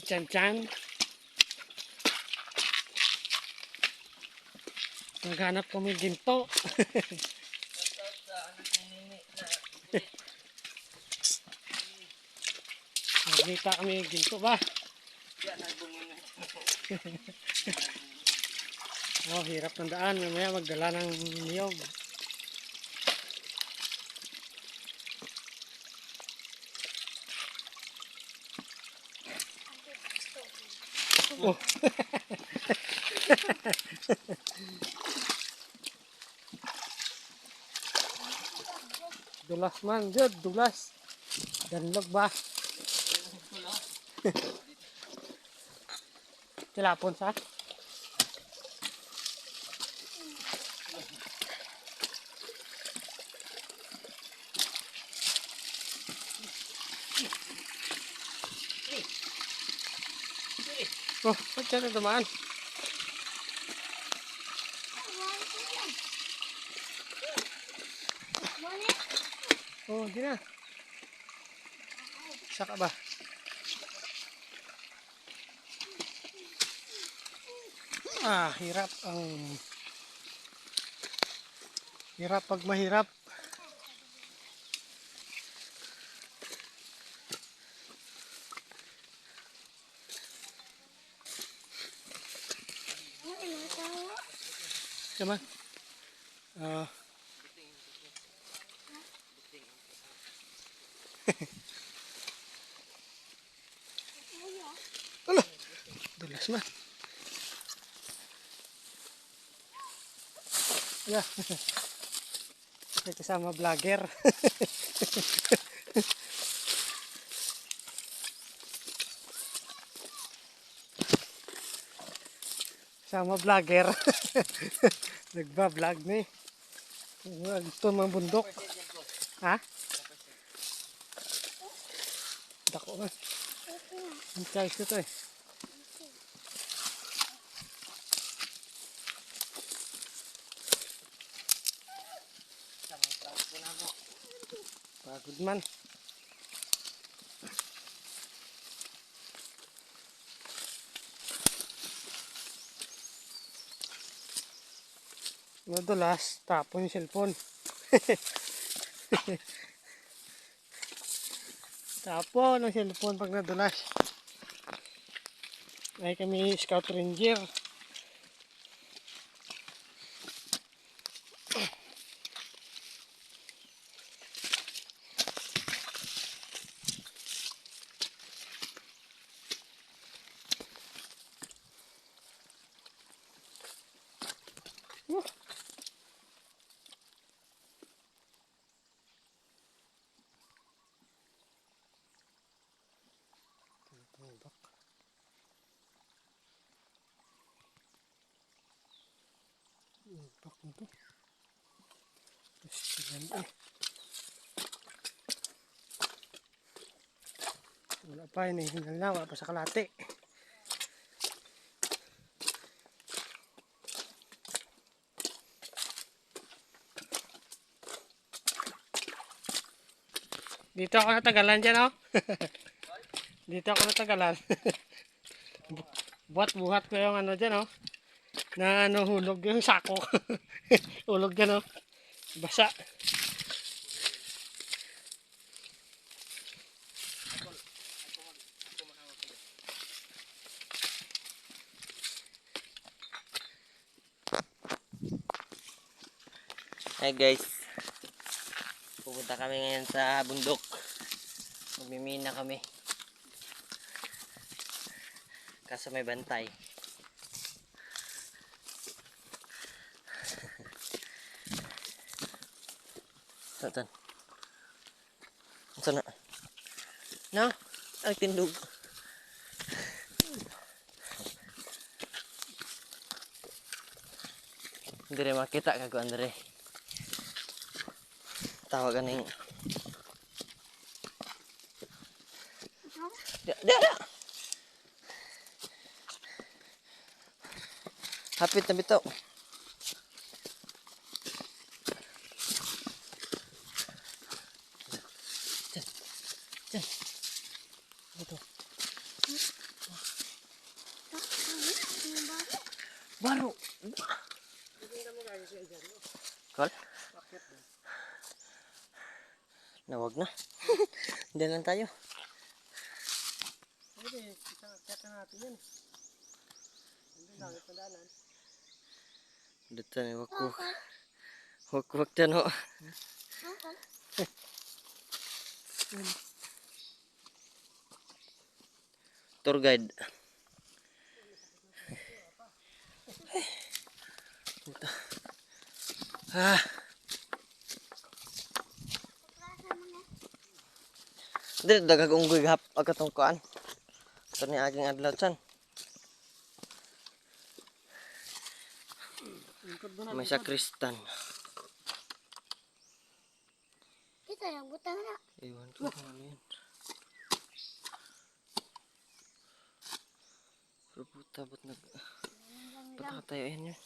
Chan-chan. Naghanap kami ginto. Nagkita kami ginto ba? Oh, hirap ng daan. Mamaya magdala ng niyog. Oh. Dulas man, Jod, dulas. Danlog ba? Tilapon sa? Oh, ba't siya na dumaan? Oh, di na. Saka ba? Hirap ang... Hirap pag mahirap. Diba? Ala, dulas na. Yeah. May kasama vlogger. Kasama vlogger. Nagba-vlog ni. Gusto ng bundok. Ha? Dako nga. Ang size ko to eh. Pagod man. Madulas, tapon yung cellphone. Tapon ang cellphone pag nadulas. Ay kami scout ranger. Bak mo to. Yan eh. Wala pa yun eh. Wala pa sa kalate. Dito ako natagalan dyan oh. Dito ako natagalan. Buhat-buhat ko yung ano dyan oh. Na ano hulog yung sako. Hulog dyan oh. Basa. Hi guys, pupunta kami ngayon sa bundok. Magmimina kami. Kaso may bantay. Saan? Saan na? No? Ay, tindog. Hindi rin makita kago Andre. Tawagan ng da. Hapit na bitaw. Baro. Kol? Nawag na. Diyan lang tayo. Pwede, kita natin yan. Hindi lang, ipadanan. Dito na wakwak. Wakwak dyan ho. Tour guide. Dito. Ah. Dito dagag unggoy hap agkatong kuan. Ito ni aging adlaw chan. May sakristan. Kita yang butang na. Iwan ko kung ano yan. Rubuta ba't nag... Ba't nakatayo yan yun?